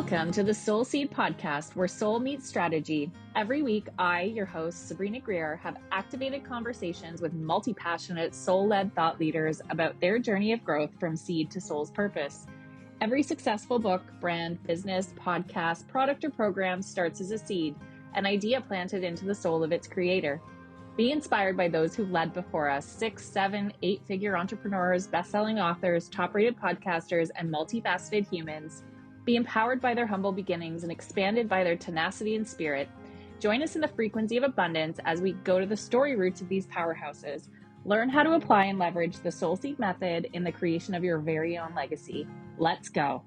Welcome to the Soul Seed podcast, where soul meets strategy. Every week, I, your host, Sabrina Greer, have activated conversations with multi-passionate, soul-led thought leaders about their journey of growth from seed to soul's purpose. Every successful book, brand, business, podcast, product, or program starts as a seed, an idea planted into the soul of its creator. Be inspired by those who've led before us, 6, 7, 8-figure entrepreneurs, best-selling authors, top-rated podcasters, and multifaceted humans. Be empowered by their humble beginnings and expanded by their tenacity and spirit. Join us in the frequency of abundance as we go to the story roots of these powerhouses. Learn how to apply and leverage the Soul Seed method in the creation of your very own legacy. Let's go.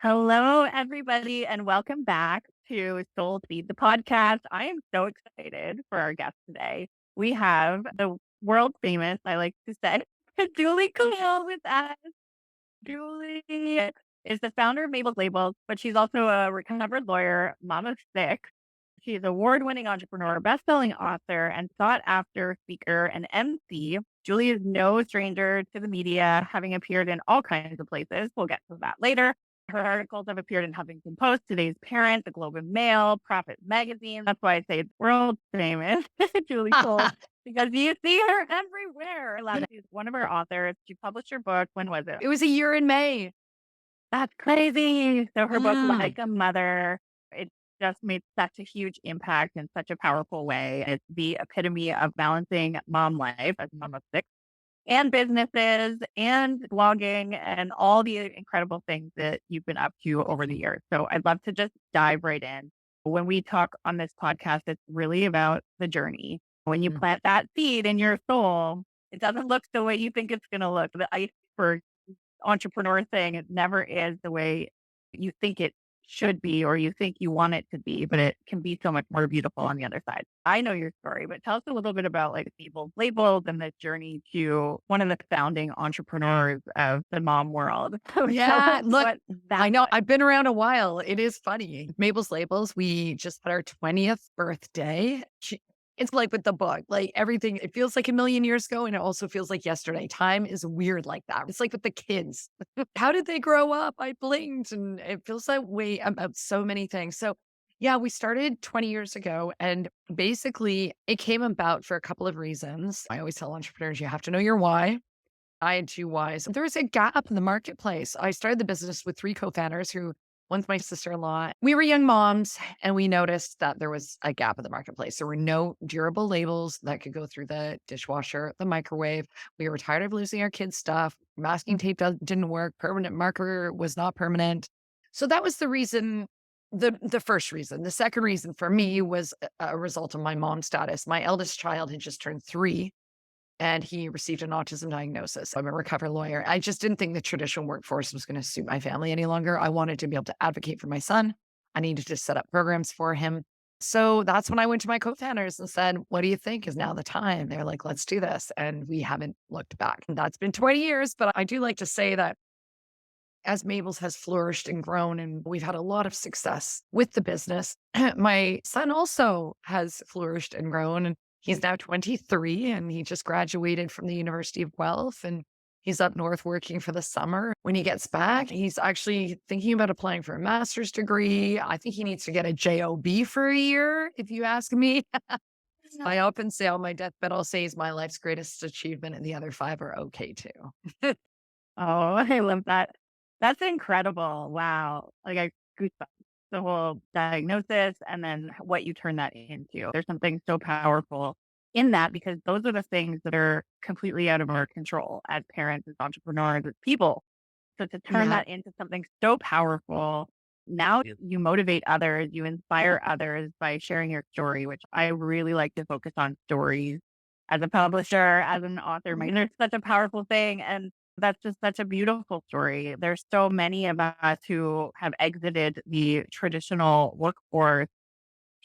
Hello, everybody, and welcome back to Soul Seed, the podcast. I am so excited for our guest today. We have the world famous, I like to say, Julie Cole with us. Julie is the founder of Mabel's Labels, but she's also a recovered lawyer, mom of 6. She's an award-winning entrepreneur, best-selling author, and sought-after speaker and MC. Julie is no stranger to the media, having appeared in all kinds of places. We'll get to that later. Her articles have appeared in Huffington Post, Today's Parent, The Globe and Mail, Prophet Magazine. That's why I say it's world famous, Julie Cole, because you see her everywhere. I love it. She's one of our authors. She published her book. When was it? It was a year in May. That's crazy. So her book, Like a Mother, it just made such a huge impact in such a powerful way. It's the epitome of balancing mom life as a mom of 6 and businesses and blogging and all the incredible things that you've been up to over the years. So I'd love to just dive right in. When we talk on this podcast, it's really about the journey. When you plant that seed in your soul, it doesn't look the way you think it's going to look. The iceberg entrepreneur thing, it never is the way you think it should be or you think you want it to be, but it can be so much more beautiful on the other side. I know your story, but tell us a little bit about like Mabel's Labels and the journey to one of the founding entrepreneurs of the mom world. Yeah, look, I know I've been around a while. It is funny. Mabel's Labels, we just had our 20th birthday. It's like with the book, like everything, it feels like a million years ago and it also feels like yesterday. Time is weird like that. It's like with the kids. How did they grow up? I blinked and it feels that way about so many things. So yeah, we started 20 years ago and basically it came about for a couple of reasons. I always tell entrepreneurs, you have to know your why. I had 2 whys. There was a gap in the marketplace. I started the business with 3 co-founders who one's my sister-in-law. We were young moms and we noticed that there was a gap in the marketplace. There were no durable labels that could go through the dishwasher, the microwave. We were tired of losing our kids' stuff. Masking tape didn't work. Permanent marker was not permanent. So that was the reason, the first reason. The second reason for me was a result of my mom status. My eldest child had just turned 3. And he received an autism diagnosis. I'm a recovered lawyer. I just didn't think the traditional workforce was going to suit my family any longer. I wanted to be able to advocate for my son. I needed to set up programs for him. So that's when I went to my co-founders and said, what do you think is now the time? They're like, let's do this. And we haven't looked back. And that's been 20 years. But I do like to say that as Mabel's has flourished and grown and we've had a lot of success with the business, my son also has flourished and grown. And he's now 23 and he just graduated from the University of Guelph and he's up north working for the summer. When he gets back, he's actually thinking about applying for a master's degree. I think he needs to get a job for a year, if you ask me. I often say on my deathbed, I'll say he's my life's greatest achievement and the other 5 are okay too. Oh, I love that. That's incredible. Wow. Like I goosebumps. The whole diagnosis and then what you turn that into. There's something so powerful in that because those are the things that are completely out of our control as parents, as entrepreneurs, as people. So to turn that into something so powerful, now you motivate others, you inspire others by sharing your story, which I really like to focus on stories as a publisher, as an author. There's such a powerful thing. And that's just such a beautiful story. There's so many of us who have exited the traditional workforce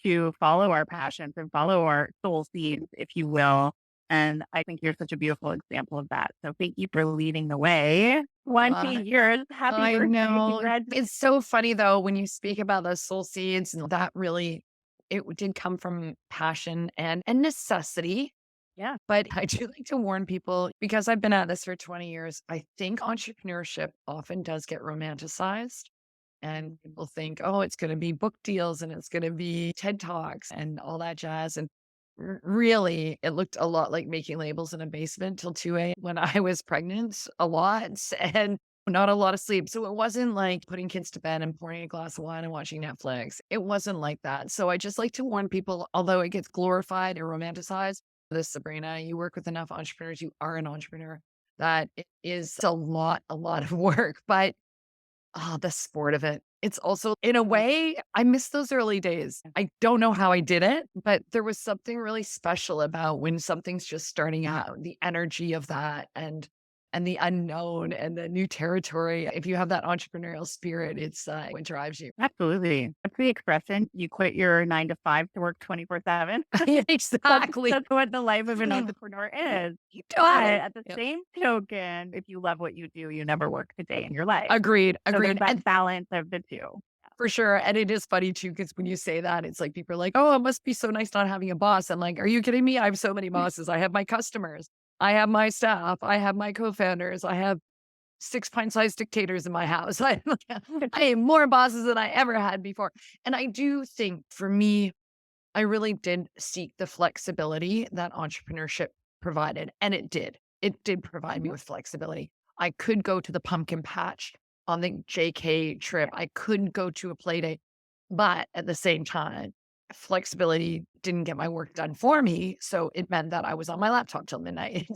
to follow our passions and follow our soul seeds, if you will. And I think you're such a beautiful example of that. So thank you for leading the way. 20 years. Happy birthday. I know. It's so funny though, when you speak about those soul seeds and that really, it did come from passion and necessity. Yeah. But I do like to warn people because I've been at this for 20 years. I think entrepreneurship often does get romanticized. And people think, oh, it's going to be book deals and it's going to be TED Talks and all that jazz. And really, it looked a lot like making labels in a basement till 2 a.m. when I was pregnant, a lot and not a lot of sleep. So it wasn't like putting kids to bed and pouring a glass of wine and watching Netflix. It wasn't like that. So I just like to warn people, although it gets glorified and romanticized, this, Sabrina, you work with enough entrepreneurs, you are an entrepreneur, that it is a lot of work. But the sport of it. It's also, in a way, I miss those early days. I don't know how I did it, but there was something really special about when something's just starting out, the energy of that and the unknown and the new territory. If you have that entrepreneurial spirit, it's what drives you. Absolutely. That's the expression. You quit your 9 to 5 to work 24/7. Exactly. That's what the life of an entrepreneur is. You But got it. at the Yep. same token, if you love what you do, you never work a day in your life. Agreed. So there's Agreed. that And balance of the two. for sure. And it is funny too, because when you say that, it's like people are like, oh, it must be so nice not having a boss. I'm like, are you kidding me? I have so many bosses. I have my customers. I have my staff. I have my co-founders. I have 6 pint-sized dictators in my house. I have more bosses than I ever had before. And I do think for me, I really did seek the flexibility that entrepreneurship provided. And it did. It did provide me with flexibility. I could go to the pumpkin patch on the JK trip. I couldn't go to a play date. But at the same time, flexibility didn't get my work done for me. So it meant that I was on my laptop till midnight.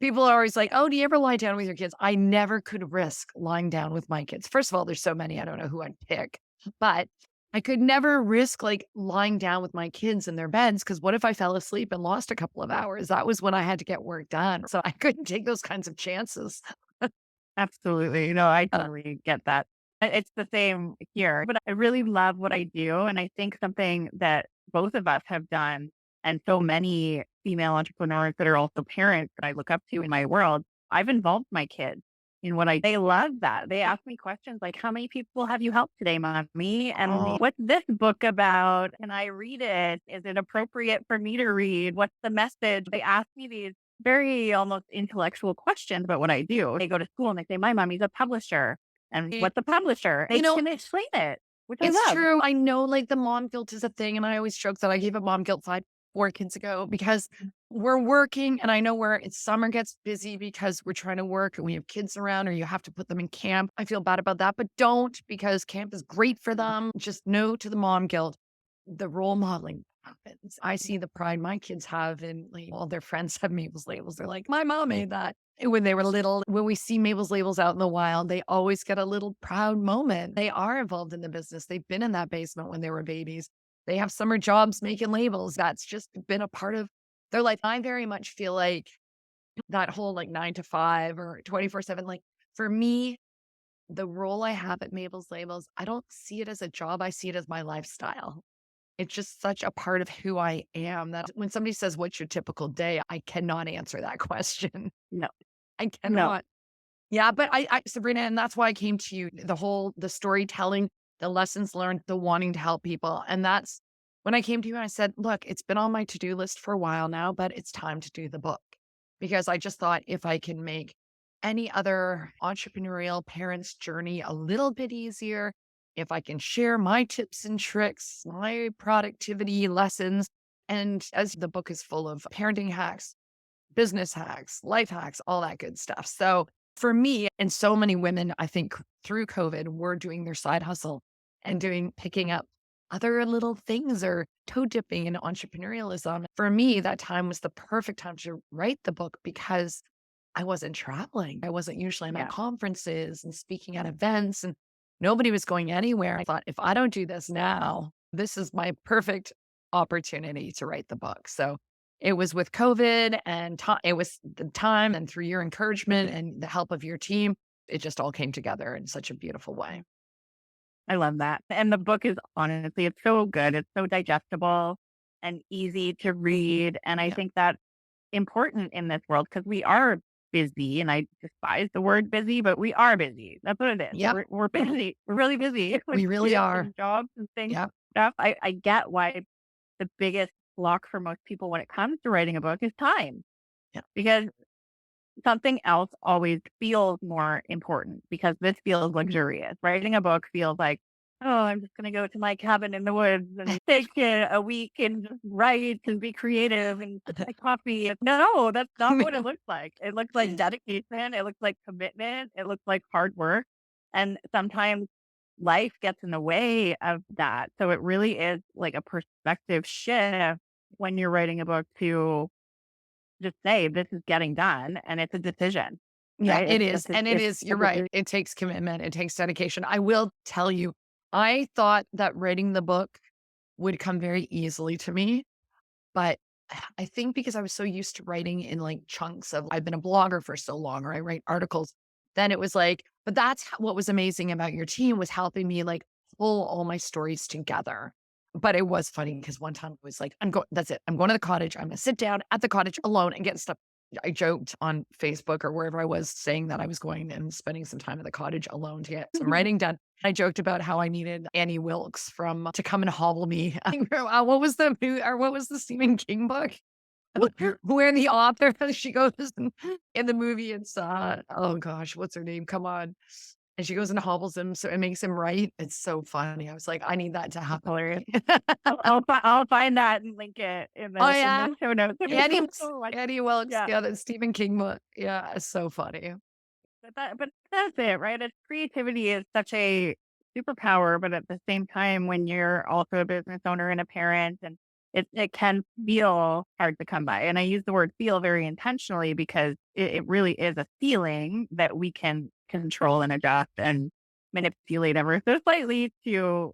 People are always like, oh, do you ever lie down with your kids? I never could risk lying down with my kids. First of all, there's so many, I don't know who I'd pick. But I could never risk like lying down with my kids in their beds because what if I fell asleep and lost a couple of hours? That was when I had to get work done. So I couldn't take those kinds of chances. Absolutely. No, I Uh, totally get that. It's the same here, but I really love what I do. And I think something that both of us have done, and so many female entrepreneurs that are also parents that I look up to in my world, I've involved my kids in what they love that. They ask me questions like, how many people have you helped today, mommy? And Oh. what's this book about? Can I read it? Is it appropriate for me to read? What's the message? They ask me these very almost intellectual questions about what I do. They go to school and they say, my mommy's a publisher. And what's a publisher? They You know, can explain it, which I it's love. true. I know like the mom guilt is a thing. And I always joke that I gave up mom guilt 4 kids ago because we're working. And I know where it's summer gets busy because we're trying to work and we have kids around or you have to put them in camp. I feel bad about that, but don't because camp is great for them. Just no to the mom guilt. The role modeling happens. I see the pride my kids have in like all their friends have Mabel's labels. They're like, my mom made that when they were little. When we see Mabel's labels out in the wild, they always get a little proud moment. They are involved in the business. They've been in that basement when they were babies. They have summer jobs making labels. That's just been a part of their life. I very much feel like that whole like 9 to 5 or 24/7, like for me, the role I have at Mabel's labels, I don't see it as a job. I see it as my lifestyle. It's just such a part of who I am that when somebody says, what's your typical day? I cannot answer that question. No, I no. cannot. Yeah, but Sabrina, and that's why I came to you, the storytelling, the lessons learned, the wanting to help people. And that's when I came to you and I said, look, it's been on my to-do list for a while now, but it's time to do the book. Because I just thought if I can make any other entrepreneurial parent's journey a little bit easier, if I can share my tips and tricks, my productivity lessons, and as the book is full of parenting hacks, business hacks, life hacks, all that good stuff. So for me and so many women, I think through COVID, were doing their side hustle and picking up other little things or toe dipping in entrepreneurialism. For me, that time was the perfect time to write the book because I wasn't traveling. I wasn't usually at Yeah. conferences and speaking at events and nobody was going anywhere. I thought, if I don't do this now, this is my perfect opportunity to write the book. So it was with COVID and it was the time and through your encouragement and the help of your team, it just all came together in such a beautiful way. I love that. And the book is honestly, it's so good. It's so digestible and easy to read. And I Yeah. think that's important in this world because we are busy. And I despise the word busy, but we are busy. That's what it is. Yep. We're busy. We're really busy. with We really kids are. and jobs and things. Yep. Stuff. I get why the biggest block for most people when it comes to writing a book is time. Yeah. Because something else always feels more important because this feels luxurious. Writing a book feels like, oh, I'm just going to go to my cabin in the woods and take a week and just write and be creative and sip my coffee. No, that's not what it looks like. It looks like dedication. It looks like commitment. It looks like hard work. And sometimes life gets in the way of that. So it really is like a perspective shift when you're writing a book to just say this is getting done and it's a decision, Yeah, right? it It's is. just And it it's is, a you're right. decision. It takes commitment. It takes dedication. I will tell you, I thought that writing the book would come very easily to me. But I think because I was so used to writing in like chunks of, I've been a blogger for so long, or I write articles, then it was like, but that's what was amazing about your team was helping me like pull all my stories together. But it was funny because one time I was like, that's it. I'm going to the cottage. I'm going to sit down at the cottage alone and get stuff. I joked on Facebook or wherever I was saying that I was going and spending some time at the cottage alone to get some writing done. I joked about how I needed Annie Wilkes to come and hobble me. What was the Stephen King book? Where the author, she goes in the movie, it's, oh gosh, what's her name? Come on. And she goes and hobbles him, so it makes him write. It's so funny. I was like, I need that to happen. Hilarious. I'll find that and link it in Oh, the yeah. show notes. Annie Wilkes. Yeah. Yeah, that Stephen King book. Yeah, it's so funny. But that's it, right? It's creativity is such a superpower, but at the same time, when you're also a business owner and a parent, and it can feel hard to come by. And I use the word feel very intentionally because it really is a feeling that we can control and adjust and manipulate ever so slightly to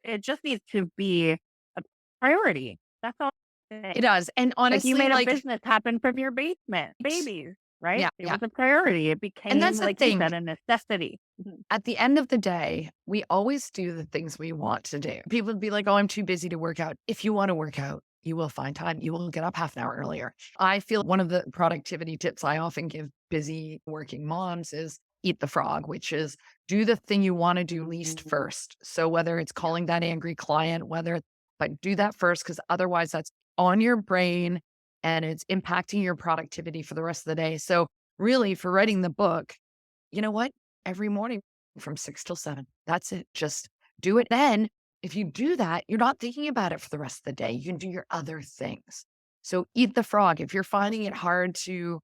it just needs to be a priority. That's all. It does. And Like honestly, you made a business happen from your basement, babies, right? yeah, It yeah. was a priority. It And that's became, the like you thing. said, a necessity. Mhm. At the end of the day, we always do the things we want to do. People would be like, oh, I'm too busy to work out. If you want to work out, you will find time. You will get up half an hour earlier. I feel one of the productivity tips I often give busy working moms is eat the frog, which is do the thing you want to do least first. So whether it's calling that angry client, but do that first, because otherwise that's on your brain and it's impacting your productivity for the rest of the day. So really for writing the book, you know what? Every morning from 6 till 7. That's it. Just do it. Then if you do that, you're not thinking about it for the rest of the day. You can do your other things. So eat the frog. If you're finding it hard to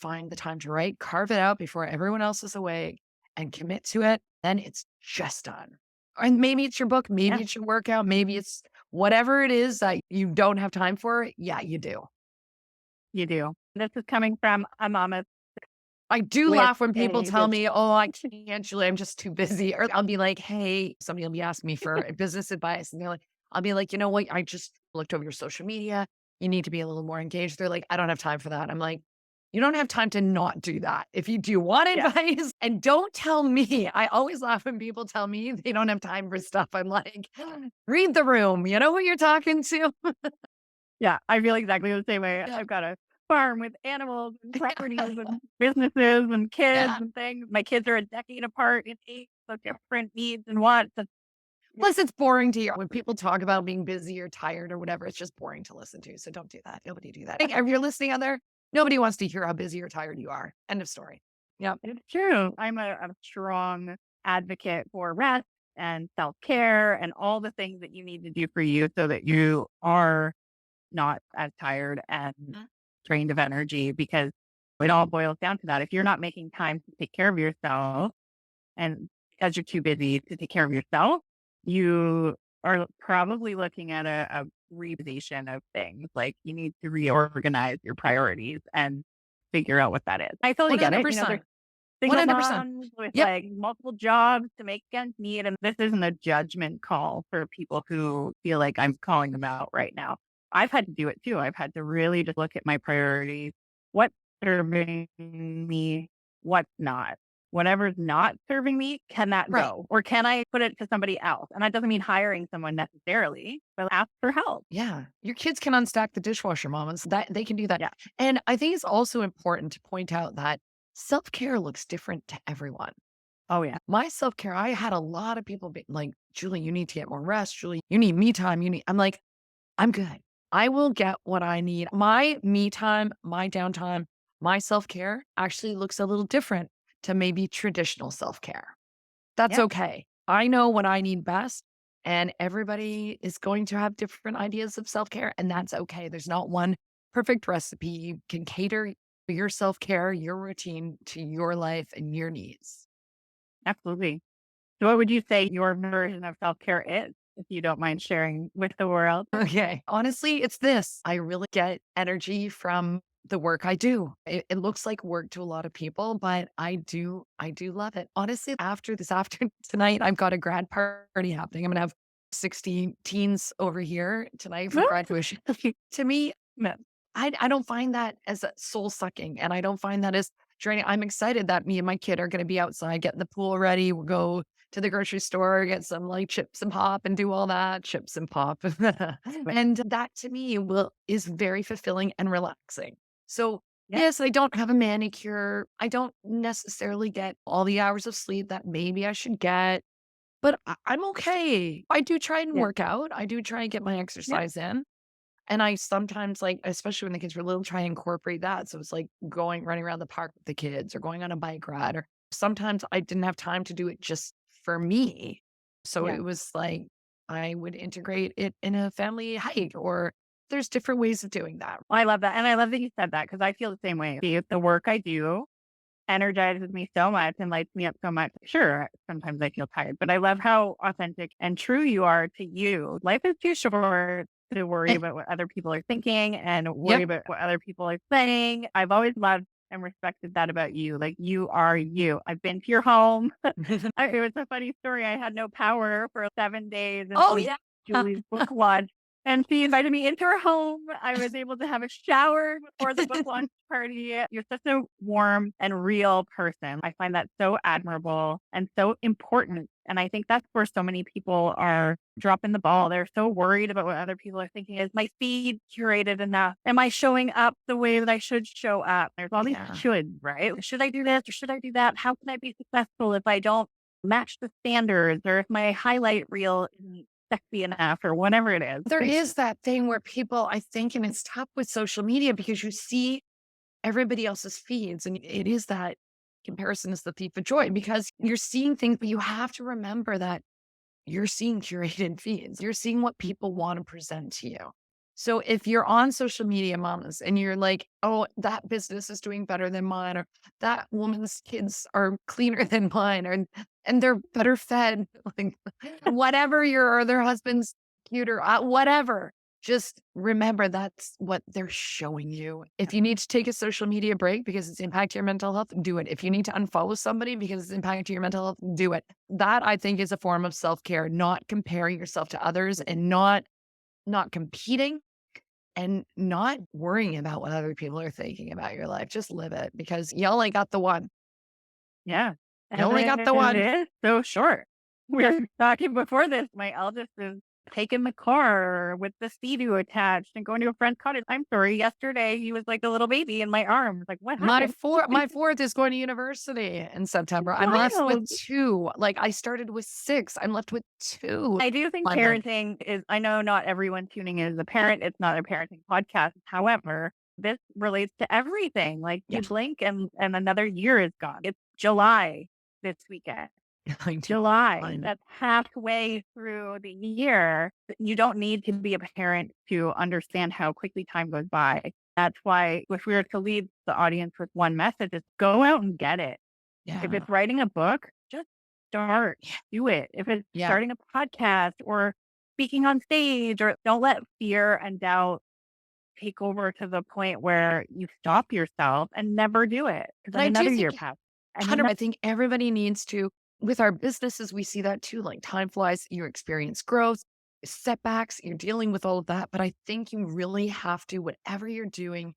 find the time to write, carve it out before everyone else is awake and commit to it. Then it's just done. And maybe it's your book. Maybe it's your workout. Maybe it's whatever it is that you don't have time for. Yeah, you do. You do. This is coming from a mama. I do With laugh when people a tell me, oh, I can't, Julie, I'm just too busy. Or I'll be like, hey, somebody will be asking me for business advice. And I'll be like, you know what? I just looked over your social media. You need to be a little more engaged. They're like, I don't have time for that. I'm like, you don't have time to not do that. If you do want advice and don't tell me, I always laugh when people tell me they don't have time for stuff. I'm like, read the room. You know who you're talking to? Yeah, I feel exactly the same way. I've got a farm with animals and properties and businesses and kids and things. My kids are a decade apart in age, so different needs and wants. Plus, it's boring to hear when people talk about being busy or tired or whatever. It's just boring to listen to. So don't do that. Nobody do that. If you're listening out there, nobody wants to hear how busy or tired you are. End of story. Yeah, It's true. I'm a strong advocate for rest and self-care and all the things that you need to do for you so that you are not as tired and drained of energy, because it all boils down to that. If you're not making time to take care of yourself, and because you're too busy to take care of yourself, you are probably looking at a realization of things. Like you need to reorganize your priorities and figure out what that is. I totally get it. You know, there's single 100%. moms with like multiple jobs to make ends meet. And this isn't a judgment call for people who feel like I'm calling them out right now. I've had to do it too. I've had to really just look at my priorities. What's serving me? What's not? Whatever's not serving me, can that go? Or can I put it to somebody else? And that doesn't mean hiring someone necessarily, but ask for help. Yeah. Your kids can unstack the dishwasher, mamas. That they can do that. Yeah. And I think it's also important to point out that self-care looks different to everyone. Oh, yeah. My self-care, I had a lot of people be like, Julie, you need to get more rest. Julie, you need me time. I'm like, I'm good. I will get what I need. My me time, my downtime, my self-care actually looks a little different to maybe traditional self-care. That's Yeah, okay. I know what I need best, and everybody is going to have different ideas of self-care, and that's okay. There's not one perfect recipe. You can cater your self-care, your routine to your life and your needs. absolutely. So what would you say your version of self-care is, if you don't mind sharing with the world? Okay. Honestly, it's this. I really get energy from the work I do. It looks like work to a lot of people, but I do love it. Honestly, after this afternoon tonight, I've got a grad party happening. I'm gonna have 60 teens over here tonight for graduation. To me, No. I don't find that as soul sucking, and I don't find that as draining. I'm excited that me and my kid are going to be outside, getting the pool ready. We'll go to the grocery store, get some like chips and pop, and do all that chips and pop, and that to me will is very fulfilling and relaxing. So Yeah, yes, I don't have a manicure. I don't necessarily get all the hours of sleep that maybe I should get, but I'm okay. I do try and yeah, work out. I do try and get my yeah. exercise in. And I sometimes, like, especially when the kids were little, try and incorporate that. So it's like running around the park with the kids or going on a bike ride. Or sometimes I didn't have time to do it just for me. So Yeah. it was like I would integrate it in a family hike, or there's different ways of doing that. Well, I love that, and I love that you said that because I feel the same way. The work I do energizes me so much and lights me up so much. Sure, sometimes I feel tired, but I love how authentic and true you are to you. Life is too short to worry Eh, about what other people are thinking and worry Yep. about what other people are saying. I've always loved and respected that about you. Like you are you. I've been to your home. It was a funny story. I had no power for 7 days Oh, until yeah. Julie's book launch. And she invited me into her home. I was able to have a shower before the book launch party. You're such a warm and real person. I find that so admirable and so important. And I think that's where so many people are dropping the ball. They're so worried about what other people are thinking. Is my feed curated enough? Am I showing up the way that I should show up? There's all these Yeah. shoulds, right? Should I do this or should I do that? How can I be successful if I don't match the standards or if my highlight reel isn't sexy enough or whatever it is? There is that thing where people, I think, and it's tough with social media because you see everybody else's feeds. And it is that comparison is the thief of joy because you're seeing things, but you have to remember that you're seeing curated feeds. You're seeing what people want to present to you. So if you're on social media, mamas, and you're like, oh, that business is doing better than mine, or that woman's kids are cleaner than mine, and they're better fed, like whatever your or their husband's cuter, whatever. Just remember that's what they're showing you. If you need to take a social media break because it's impacting your mental health, do it. If you need to unfollow somebody because it's impacting your mental health, do it. That I think is a form of self-care, not comparing yourself to others and not competing and not worrying about what other people are thinking about your life. Just live it because you only got the one. Yeah. You And only got the it one. is so short. We were talking before this. My eldest is taking the car with the sea-doo attached and going to a friend's cottage. I'm sorry. Yesterday, he was like a little baby in my arms. Like, what My happened? four my fourth is going to university in September. I'm left with Wild. 2. Like, I started with 6. I'm left with 2. I do think I'm like, parenting is, I know not everyone tuning in is a parent. It's not a parenting podcast. However, this relates to everything. Like yeah, you blink and another year is gone. It's July this weekend. I know. I July. know. That's halfway through the year. You don't need to be a parent to understand how quickly time goes by. That's why if we were to leave the audience with one message, it's go out and get it. If Yeah. it's writing a book, just start, do it. If it's Yeah. starting a podcast or speaking on stage, or don't let fear and doubt take over to the point where you stop yourself and never do it. Because And then I do another year think passes. And 100 then I think everybody needs to with our businesses, we see that too, like time flies, you experience growth, setbacks, you're dealing with all of that, but I think you really have to whatever you're doing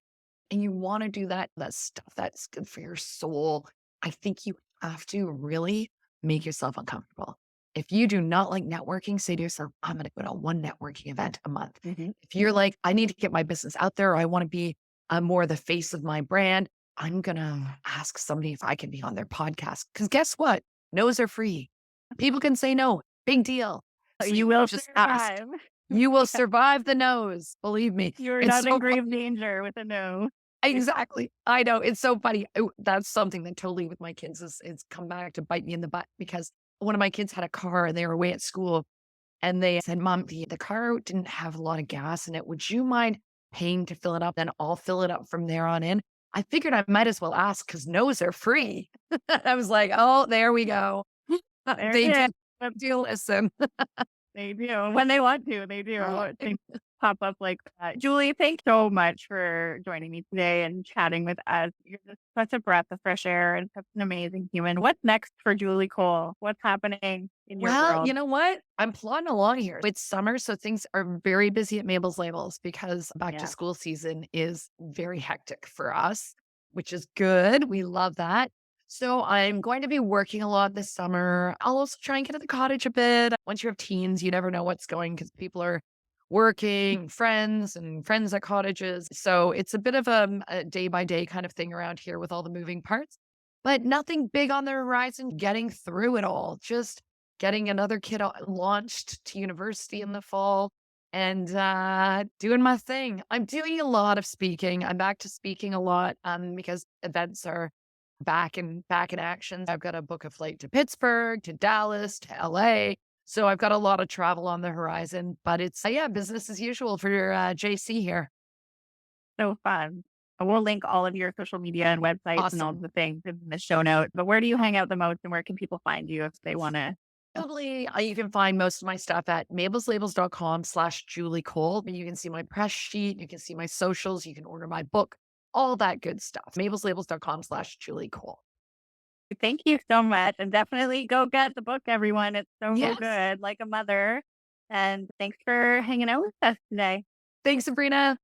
and you wanna do that stuff that's good for your soul, I think you have to really make yourself uncomfortable. If you do not like networking, say to yourself, "I'm gonna go to one networking event a month." Mhm. If you're like, "I need to get my business out there, or I wanna be, more the face of my brand," I'm gonna ask somebody if I can be on their podcast. Because guess what? No's are free. People can say no. Big deal. So You will just ask. survive. You will survive the nose. Believe me. You're It's not in so grave danger with a no. exactly. I know. It's so funny. That's something that totally with my kids is it's come back to bite me in the butt because one of my kids had a car and they were away at school and they said, Mom, the car didn't have a lot of gas in it. Would you mind paying to fill it up? Then I'll fill it up from there on in. I figured I might as well ask because no's are free. I was like, oh, there we go. There They it do, is. do listen. They do. When they want to, they do. Things pop up like that. Julie, thanks so much for joining me today and chatting with us. You're just such a breath of fresh air and such an amazing human. What's next for Julie Cole? What's happening in your Well, world? you know what? I'm plodding along here. It's summer, so things are very busy at Mabel's Labels because back to Yeah. school season is very hectic for us, which is good. We love that. So I'm going to be working a lot this summer. I'll also try and get at the cottage a bit. Once you have teens, you never know what's going because people are working, and friends at cottages. So it's a bit of a day by day kind of thing around here with all the moving parts, but nothing big on the horizon, getting through it all. Just getting another kid launched to university in the fall and doing my thing. I'm doing a lot of speaking. I'm back to speaking a lot because events are back in action. I've got to book a flight to Pittsburgh, to Dallas, to LA. So I've got a lot of travel on the horizon, but it's yeah, business as usual for JC here. So fun. We'll link all of your social media and websites and all Awesome. the things in the show notes. But where do you hang out the most and where can people find you if they want to? Probably you can find most of my stuff at mabelslabels.com/Julie Cole. You can see my press sheet. You can see my socials. You can order my book, all that good stuff. mabelslabels.com/Julie Cole. Thank you so much. And definitely go get the book, everyone. It's so Yes. good, like a mother. And thanks for hanging out with us today. Thanks, Sabrina.